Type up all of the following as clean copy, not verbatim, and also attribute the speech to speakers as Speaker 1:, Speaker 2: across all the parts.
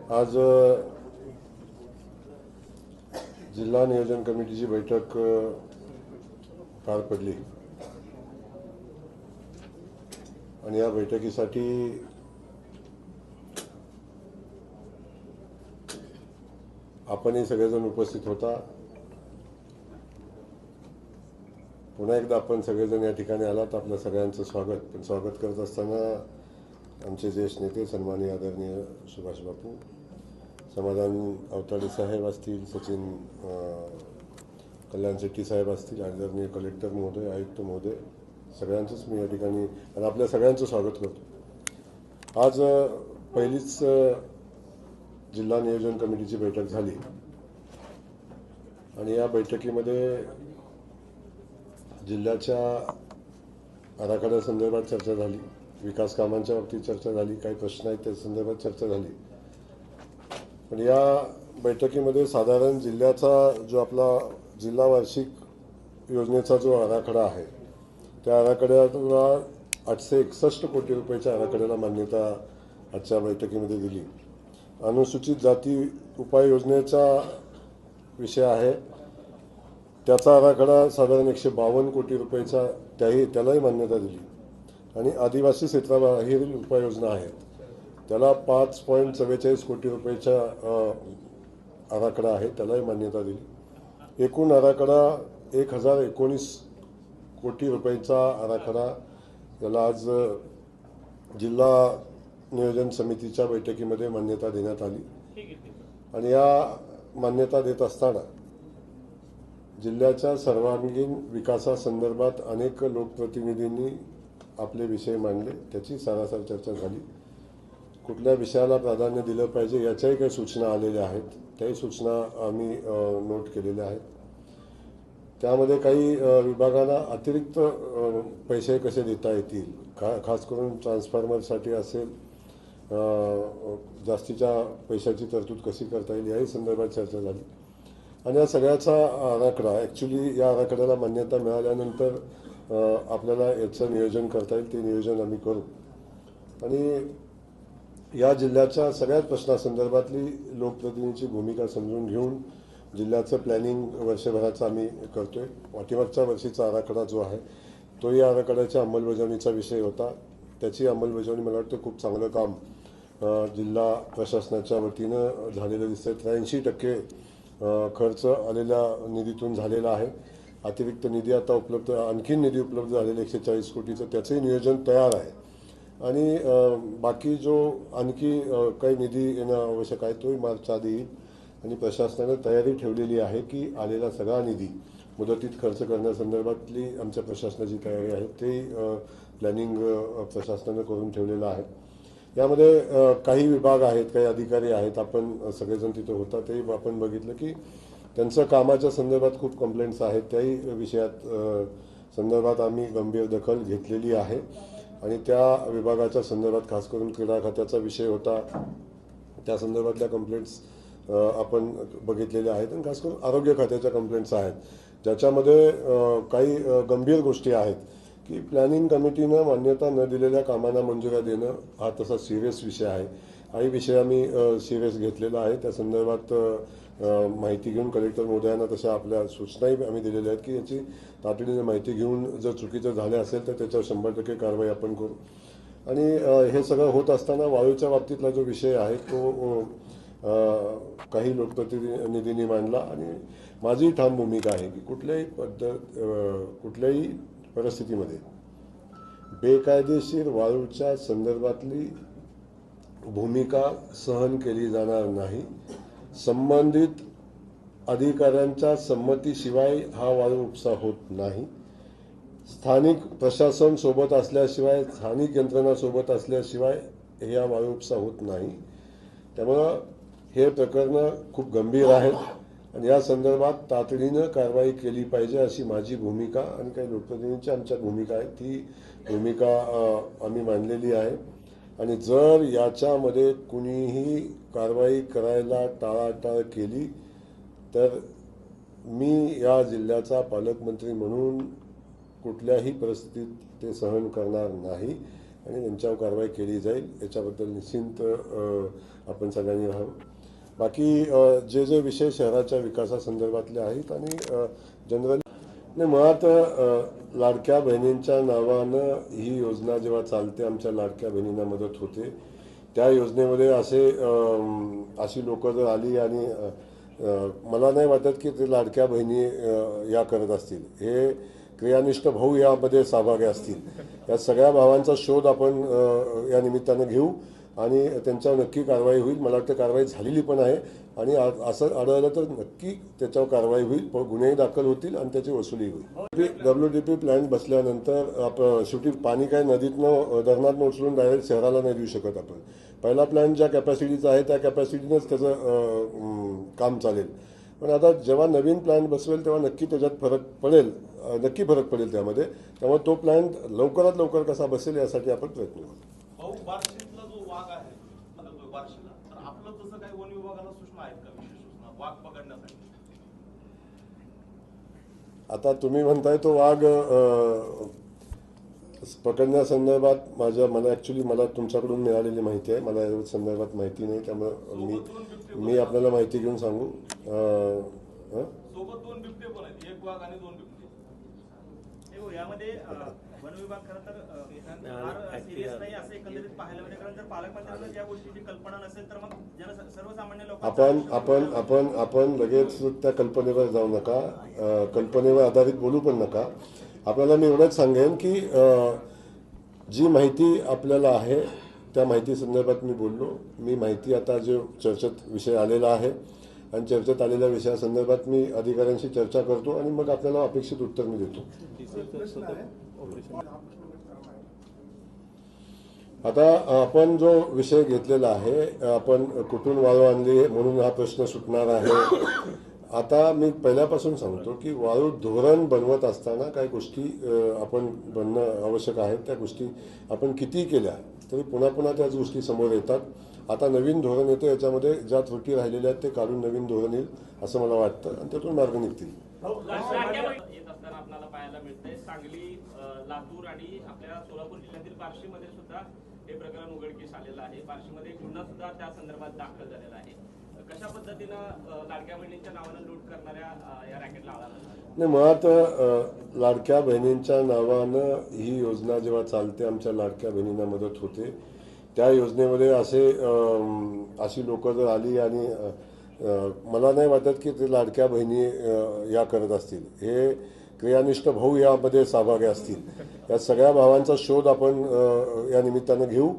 Speaker 1: आज जिल्हा नियोजन कमिटीची बैठक पार पडली आणि या बैठकीसाठी आपणही सगळेजण उपस्थित होता। पुन्हा एकदा आपण सगळेजण या ठिकाणी आलात, आपल्या सगळ्यांचं स्वागत। पण स्वागत करत असताना आमचे ज्येष्ठ नेते सन्माननीय आदरणीय सुभाष बापू, समाधान अवताडे साहेब असतील, सचिन कल्याण शेट्टी साहेब असतील, आदरणीय कलेक्टर महोदय, आयुक्त महोदय, सगळ्यांचंच मी या ठिकाणी आणि आपल्या सगळ्यांचं स्वागत करतो। आज पहिलीच जिल्हा नियोजन कमिटीची बैठक झाली आणि या बैठकीमध्ये जिल्ह्याच्या आराखड्यासंदर्भात चर्चा झाली, विकास कामांच्या बाबतीत चर्चा झाली, काही प्रश्न आहेत त्या संदर्भात चर्चा झाली। पण या बैठकीमध्ये साधारण जिल्ह्याचा जो आपला जिल्हा वार्षिक योजनेचा जो आराखडा आहे त्या आराखड्याला 861 कोटी रुपयाच्या आराखड्याला मान्यता आजच्या बैठकीमध्ये दिली। अनुसूचित जाती उपाययोजनेचा विषय आहे, त्याचा आराखडा साधारण 152 कोटी रुपयाचा त्यालाही मान्यता दिली आणि आदिवासी क्षेत्राबाहेरील उपाययोजना आहेत त्याला 5.44 कोटी रुपयाचा आराखडा आहे त्यालाही मान्यता दिली। एकूण आराखडा 1019 कोटी रुपयाचा आराखडा याला आज जिल्हा नियोजन समितीच्या बैठकीमध्ये मान्यता देण्यात आली आणि या मान्यता देत असताना जिल्ह्याच्या सर्वांगीण विकासासंदर्भात अनेक लोकप्रतिनिधींनी आपले विषय मांडले, त्याची सारासार चर्चा झाली। कुठल्या विषयाला प्राधान्य दिलं पाहिजे याच्याही काही सूचना आलेल्या आहेत, त्याही सूचना आम्ही नोट केलेल्या आहेत। त्यामध्ये काही विभागांना अतिरिक्त पैसे कसे देता येतील, खास करून ट्रान्सफॉर्मरसाठी असेल जास्तीच्या पैशाची तरतूद कशी करता येईल याही संदर्भात चर्चा झाली आणि या सगळ्याचा आराखडा ॲक्च्युली या आराखड्याला मान्यता मिळाल्यानंतर आपल्याला याचं नियोजन करता येईल, ते नियोजन आम्ही करू आणि या जिल्ह्याच्या सगळ्याच प्रश्नासंदर्भातली लोकप्रतिनिधींची भूमिका समजून घेऊन जिल्ह्याचं प्लॅनिंग वर्षभराचं आम्ही करतोय। पाठीमागच्या वर्षीचा आराखडा जो आहे तो या आराखड्याच्या अंमलबजावणीचा विषय होता, त्याची अंमलबजावणी मला वाटतं खूप चांगलं काम जिल्हा प्रशासनाच्या वतीनं झालेलं दिसतंय। 83% खर्च आलेल्या निधीतून झालेला आहे। अतिरिक्त निधी आता उपलब्ध, आणखीन निधी उपलब्ध झालेला 140 कोटीचं, त्याचंही नियोजन तयार आहे आणि बाकी जो आणखी काही निधी येणं आवश्यक आहे तोही मार्चच्या आधी येईल आणि प्रशासनानं तयारी ठेवलेली आहे की आलेला सगळा निधी मुदतीत खर्च करण्यासंदर्भातली आमच्या प्रशासनाची तयारी आहे, ते प्लॅनिंग प्रशासनानं करून ठेवलेलं आहे। यामध्ये काही विभाग आहेत, काही अधिकारी आहेत, आपण सगळेजण तिथे होता, तेही आपण बघितलं की त्यांचं कामाच्या संदर्भात खूप कंप्लेंट्स आहेत, त्याही विषयात संदर्भात आम्ही गंभीर दखल घेतलेली आहे आणि त्या विभागाच्या संदर्भात खास करून क्रीडा खात्याचा विषय होता, त्या संदर्भातल्या कंप्लेंट्स आपण बघितलेल्या आहेत आणि खास करून आरोग्य खात्याच्या कंप्लेंट्स आहेत ज्याच्यामध्ये काही गंभीर गोष्टी आहेत की प्लॅनिंग कमिटीनं मान्यता न दिलेल्या कामांना मंजुऱ्या देणं हा तसा सिरियस विषय आहे। काही विषय आम्ही सिरियस घेतलेला आहे, त्या संदर्भात माहिती घेऊन कलेक्टर महोदयांना तशा आपल्या सूचनाही आम्ही दिलेल्या आहेत की याची तातडीने माहिती घेऊन जर चुकीचं झालं असेल तर त्याच्यावर 100% कारवाई आपण करू आणि हे सगळं होत असताना वाळूच्या बाबतीतला जो विषय आहे तो काही लोकप्रतिनिधींनी मांडला आणि माझी ठाम भूमिका आहे की कुठल्याही परिस्थितीमध्ये बेकायदेशीर वाळूच्या संदर्भातली भूमिका सहन केली जाणार नाही। संबंधित अधिकाऱ्यांच्या संमतीशिवाय हा वाळू उपसा होत नाही। स्थानिक प्रशासन सोबत असल्याशिवाय, स्थानिक यंत्रणा सोबत असल्याशिवाय हा वाळू उपसा होत नाही। त्यामुळं हे प्रकरण खूप गंभीर आहेत आणि या संदर्भात तातडीनं कारवाई केली पाहिजे अशी माझी भूमिका आणि काही लोकप्रतिनिधींची आमच्या भूमिका आहे, ती भूमिका आम्ही मांडलेली आहे आणि जर याच्यामध्ये कुणीही कारवाई करायला टाळाटाळ केली तर मी या जिल्ह्याचा पालकमंत्री म्हणून कुठल्याही परिस्थितीत ते सहन करणार नाही आणि त्यांच्यावर कारवाई केली जाईल याच्याबद्दल निश्चिंत आपण सगळ्यांनी राहावं. बाकी जे जे विषय शहराच्या विकासासंदर्भातले आहेत आणि जनरल नाही मुळात लाडक्या बहिणींच्या नावानं ही योजना जेव्हा चालते आमच्या लाडक्या बहिणींना मदत होते. त्या योजनेमध्ये अशी लोक जर आली आणि मला नाही वाटत की ते लाडक्या बहिणी या करत असतील. हे क्रियानिष्ठ भाऊ यामध्ये सहभागी असतील. या सगळ्या भावांचा शोध आपण या निमित्तानं घेऊ आणि त्यांच्यावर नक्की कारवाई होईल. मला वाटतं कारवाई झालेली पण आहे आणि असं आढळलं तर नक्की त्याच्यावर कारवाई होईल, गुन्हेही दाखल होतील आणि त्याची वसुली होईल. WDP प्लॅन बसल्यानंतर शेवटी पाणी काय नदीतनं धरणातनं उचलून डायरेक्ट शहराला नाही देऊ शकत आपण. पहिला प्लॅन ज्या कॅपॅसिटीचा आहे त्या कॅपॅसिटीनंच त्याचं काम चालेल. पण आता जेव्हा नवीन प्लॅन बसवेल तेव्हा नक्की त्याच्यात फरक पडेल, नक्की फरक पडेल त्यामध्ये. त्यामुळे तो प्लॅन लवकरात लवकर कसा बसेल यासाठी आपण प्रयत्न करू.
Speaker 2: बार्शीतला जो वाघ आहे बार्शीला, तर आपलं तसं काही वन विभागाला सूचना आहेत का, विशेष सूचना वाघ पकडण्यासाठी?
Speaker 1: आता तुम्ही म्हणताय तो वाघ पकडण्यासंदर्भात मला तुमच्याकडून मिळालेली माहिती आहे. मला या संदर्भात माहिती नाही, त्यामुळे मी आपल्याला माहिती घेऊन सांगू.
Speaker 2: सोबत 2 बिबटे पण आहेत, 1 वाघ आणि 2 बिबटे.
Speaker 3: यामध्ये वन विभाग खरं तर फार सिरियस नाही असं एकंदरीत पाहायला मिळेल. कारण जर पालकमंत्र्यांना ज्या गोष्टीची कल्पना नसेल तर मग सर्वसामान्य लोक
Speaker 1: आपण लगेच त्या कल्पनेवर जाऊ नका, कल्पनेवर आधारित बोलू पण नका. आपल्याला मी एवढंच सांगेन की जी माहिती आपल्याला आहे त्या माहिती संदर्भात मी बोललो. मी माहिती आता जो चर्चेत विषय आलेला आहे आणि चर्चेत आलेल्या विषयासंदर्भात मी अधिकाऱ्यांशी चर्चा करतो आणि मग आपल्याला अपेक्षित उत्तर मी देतो. आता आपण जो विषय घेतलेला आहे, आपण कुठून वाळू आणली म्हणून हा प्रश्न सुटणार आहे. आता मी पहिल्यापासून सांगतो की वाळू धोरण बनवत असताना काही गोष्टी आपण बनणं आवश्यक आहे. त्या गोष्टी आपण किती केल्या तरी पुन्हा पुन्हा त्याच गोष्टी समोर येतात. आता नवीन धोरण येतं, याच्यामध्ये ज्या त्रुटी राहिलेल्या आहेत ते काढून नवीन धोरण येईल असं मला वाटतं आणि त्यातून मार्ग निघतील.
Speaker 3: येत असताना आपल्याला पाहायला मिळतंय सांगली, लातूर आणि आपल्या सोलापूर जिल्ह्यातील बार्शीमध्ये सुद्धा हे प्रकरण उघडकीस आलेलं आहे. बार्शीमध्ये गुन्हा सुद्धा त्या संदर्भात दाखल झालेला आहे. कशा पद्धतीनं लाडक्या बहिणींच्या नावानं लूट करणाऱ्या या रॅकेटला आळा घालणार?
Speaker 1: नाही मुळात लाडक्या बहिणींच्या नावानं ही योजना जेव्हा चालते आमच्या लाडक्या बहिणींना मदत होते. त्या योजनेमध्ये अशी लोक जर आली आणि मला नाही वाटत की ते लाडक्या बहिणी या करत असतील. हे क्रियानिष्ठ भाऊ यामध्ये सहभागी असतील. या सगळ्या भावांचा शोध आपण या निमित्तानं घेऊ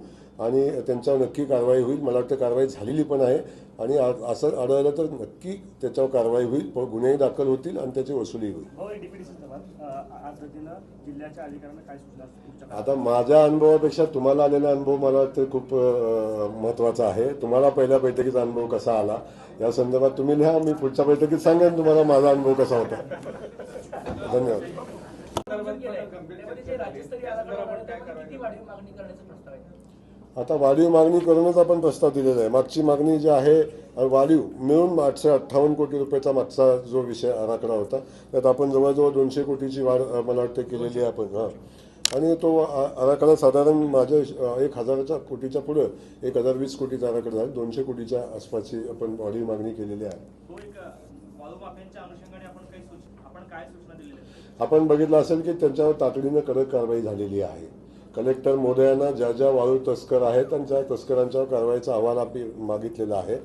Speaker 1: आणि त्यांच्यावर नक्की कारवाई होईल. मला वाटतं कारवाई झालेली पण आहे आणि असं आढळलं तर नक्की त्याच्यावर कारवाई होईल, गुन्हेही दाखल होतील आणि त्याची वसुली होईल. आता माझ्या अनुभवापेक्षा तुम्हाला आलेला अनुभव मला वाटतं खूप महत्त्वाचा आहे. तुम्हाला पहिल्या बैठकीचा अनुभव कसा आला या संदर्भात तुम्ही लिहा, मी पुढच्या बैठकीत सांगेन तुम्हाला माझा अनुभव कसा होता. धन्यवाद. आता वाढीव मागणी करूनच आपण प्रस्ताव दिलेला आहे. मागची मागणी जी आहे वाढीव मिळून 858 कोटी रुपयाचा मागचा जो विषय आराखडा होता त्यात आपण जवळजवळ 200 कोटीची वाढ मला वाटतं केलेली आहे आपण. आणि तो आराखडा साधारण माझ्या 1000 कोटीच्या पुढं 1020 कोटीचा आराखडा झाला. 200 कोटीच्या आसपासची आपण वाढीव मागणी केलेली आहे. आपण बघितलं असेल की त्यांच्यावर तातडीनं कडक कारवाई झालेली आहे. कलेक्टर महोदयांना ज्या ज्या वाळू तस्कर आहेत आणि त्या तस्करांच्यावर कारवाईचा अहवाल आपण मागितलेला आहे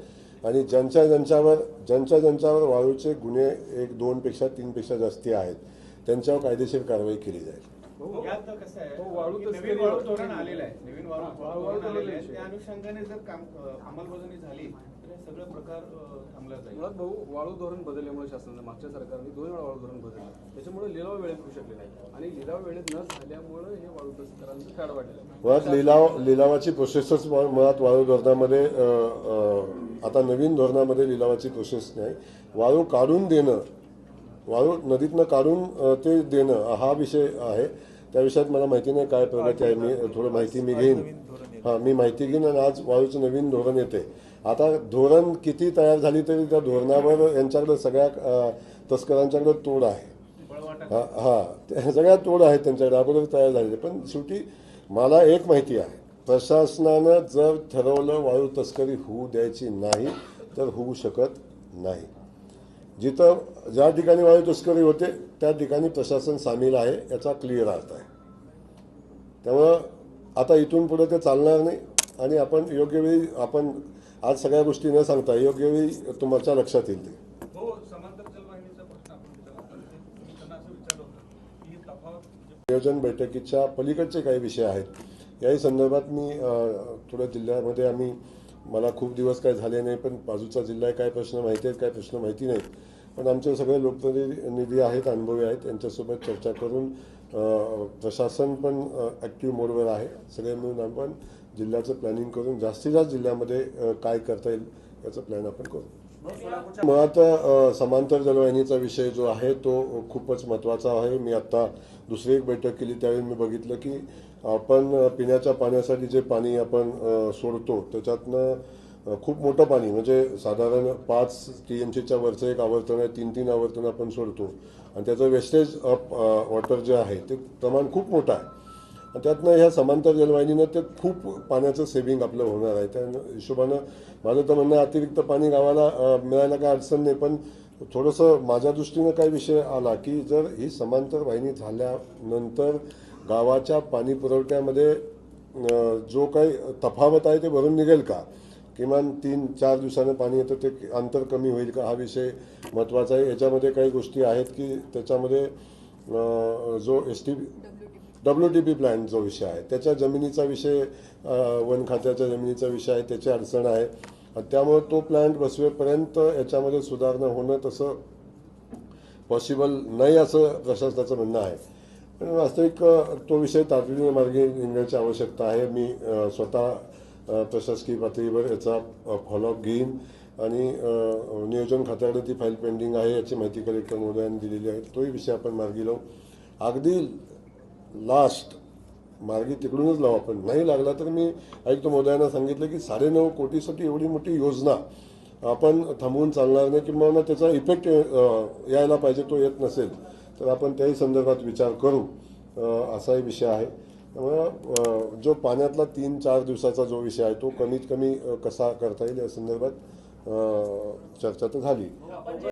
Speaker 1: आणि ज्यांच्या ज्यांच्यावर वाळूचे गुन्हे 1, 2 पेक्षा 3 पेक्षा जास्ती आहेत त्यांच्यावर कायदेशीर कारवाई केली जाईल.
Speaker 2: नवीन वाळू धोरण आलेलं आहे, नवीन वाळू आलेलं आहे. त्या अनुषंगाने जर अंमलबजावणी झाली तर हे सगळे प्रकार थांबला जाईल.
Speaker 4: मुळात भाऊ वाळू धोरण बदलल्यामुळे शासनाने मागच्या सरकारने 2 वेळा वाळू धोरण बदललं. त्याच्यामुळे लिलाव वेळेत होऊ शकले नाही आणि लिलाव वेळेत न झाल्यामुळे हे वाळू तस्करांचं फॅड वाढलेलं.
Speaker 1: मुळात लिलावाची प्रोसेसच मुळात वाळू धोरणामध्ये आता नवीन धोरणामध्ये लिलावाची प्रोसेस नाही. वाळू काढून देणं, वाळू नदीतनं काढून ते देणं हा विषय आहे. त्या विषयात मला माहिती नाही काय प्रगती आहे. मी थोडं माहिती घेईन. मी माहिती घेईन आणि आज वाळूचं नवीन धोरण येते. आता धोरण किती तयार झाली तरी त्या धोरणावर यांच्याकडे सगळ्या तस्करांच्याकडे तोड आहे. सगळ्या तोड आहेत त्यांच्याकडे अगोदर तयार झालेले. पण शेवटी मला एक माहिती आहे, प्रशासनानं जर ठरवलं वाळू तस्करी होऊ द्यायची नाही तर होऊ शकत नाही. जिथं ज्या ठिकाणी वाळू तस्करी होते त्या ठिकाणी प्रशासन सामील आहे याचा क्लिअर अर्थ आहे. त्यामुळं आता इथून पुढे ते चालणार नाही आणि आपण योग्य वेळी आपण आज सगळ्या गोष्टी न सांगता योग्य वेळी तुमच्या लक्षात येईल ते.
Speaker 2: हो, समांतर जलवाहिनीचा प्रश्न आपण विचारला होता. मी त्यांना असं विचारलं होतं की ही तफावत
Speaker 1: नियोजन बैठकीच्या पलीकडचे काही विषय आहेत. याही संदर्भात मी थोड्या जिल्ह्यामध्ये मला खूप दिवस काय झाले नाही, पण बाजूचा जिल्हा आहे, काय प्रश्न माहिती आहेत, काय प्रश्न माहिती नाहीत. पण आमचे सगळे लोकप्रतिनिधी आहेत, अनुभवी आहेत, त्यांच्यासोबत चर्चा करून प्रशासन पण ॲक्टिव्ह मोडवर आहे. सगळे मिळून आपण जिल्ह्याचं प्लॅनिंग करून जास्तीत जास्त जिल्ह्यामध्ये काय करता येईल याचं प्लॅन आपण करू. मुळात समांतर जलवाहिनीचा विषय जो आहे तो खूपच महत्त्वाचा आहे. मी आत्ता दुसरी एक बैठक केली त्यावेळी मी बघितलं की आपण पिण्याच्या पाण्यासाठी जे पाणी आपण सोडतो त्याच्यातनं खूप मोठं पाणी म्हणजे साधारण 5 TMCच्या वरचं एक आवर्तन आहे, 3 आवर्तन आपण सोडतो आणि त्याचं वेस्टेज ऑफ वॉटर जे आहे ते प्रमाण खूप मोठं आहे. आणि त्यातनं ह्या समांतर जलवाहिनीनं ते खूप पाण्याचं सेव्हिंग आपलं होणार आहे. त्या हिशोबानं माझं तर म्हणणं अतिरिक्त पाणी गावाला मिळायला काय अडचण नाही, पण थोडंसं माझ्या दृष्टीनं काय विषय आला की जर ही समांतर वाहिनी झाल्यानंतर गावाच्या पाणी पुरवठ्यामध्ये जो काही तफावत आहे ते भरून निघेल का, किमान 3-4 दिवसानं पाणी येतं ते अंतर कमी होईल का, हा विषय महत्त्वाचा आहे. याच्यामध्ये काही गोष्टी आहेत की त्याच्यामध्ये जो WTP प्लॅन जो विषय आहे त्याच्या जमिनीचा विषय, वन खात्याच्या जमिनीचा विषय आहे, त्याची अडचण आहे. त्यामुळे तो प्लॅन्ट बसवेपर्यंत याच्यामध्ये सुधारणा होणं तसं पॉसिबल नाही असं प्रशासनाचं म्हणणं आहे. पण वास्तविक तो विषय तातडीने मार्गी निघण्याची आवश्यकता आहे. मी स्वतः प्रशासकीय पातळीवर याचा फॉलोअप घेईन आणि नियोजन खात्याकडे ती फाईल पेंडिंग आहे याची माहिती कलेक्टर महोदयांनी दिलेली आहे. तोही विषय आपण मार्गी लावू. अगदी लास्ट मार्गी तिकडूनच लावू. आपण नाही लागला तर मी आयुक्त महोदयांना सांगितलं की 9.5 कोटीसाठी एवढी मोठी योजना आपण थांबवून चालणार नाही, किंवा त्याचा इफेक्ट यायला पाहिजे, तो येत नसेल तर आपण त्याही संदर्भात विचार करू, असाही विषय आहे. त्यामुळं जो पाण्यातला 3-4 दिवसाचा जो विषय आहे तो कमीत कमी कसा करता येईल या संदर्भात चर्चा तर झाली.